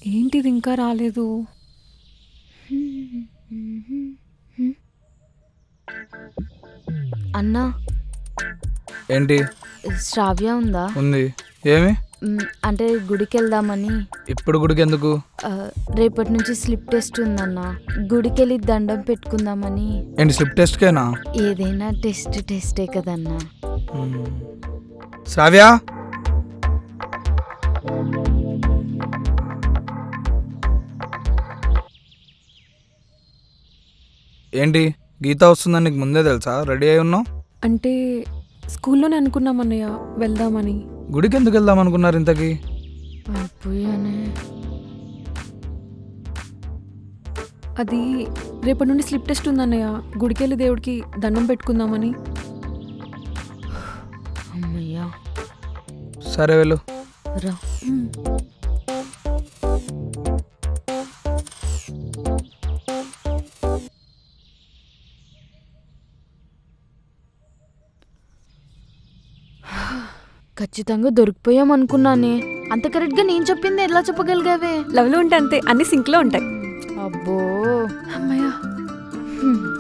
ఏంటిది ఇంకా రాలేదు? అన్నా, ఏంటి? శ్రావ్య ఉందా? ఉంది. ఏమి? అంటే గుడికి వెళ్దామని. ఇప్పుడు గుడికి ఎందుకు? రేపటి నుంచి స్లిప్ టెస్ట్ ఉందన్నా. గుడికి వెళ్ళి దండం పెట్టుకుందామని. ఏంటి స్లిప్ టెస్ట్కేనా? ఏదైనా టెస్టే కదన్నా. శ్రావ్య, ఏంటి గీత వస్తుందని నీకు ముందే తెలుసా? రెడీ అయి ఉన్నావు? అంటే స్కూల్లోనే అనుకున్నామన్నయ్య వెళ్దామని. గుడికి ఎందుకు వెళ్దాం అనుకున్నారు ఇంతకీ? అయిపోయానే. అది రేపటి నుండి స్లిప్ టెస్ట్ ఉందన్నయ్య. గుడికి వెళ్ళి దేవుడికి దండం పెట్టుకుందామని. అమ్మయ్యా. సరే వెళ్ళు. రా. ఖచ్చితంగా దొరికిపోయాం అనుకున్నానే. అంత కరెక్ట్గా నేను చెప్పింది ఎలా చెప్పగలిగావే? లవ్లో ఉంటే అంతే, అన్ని సింక్లో ఉంటాయి. అబ్బో. అమ్మయ్య.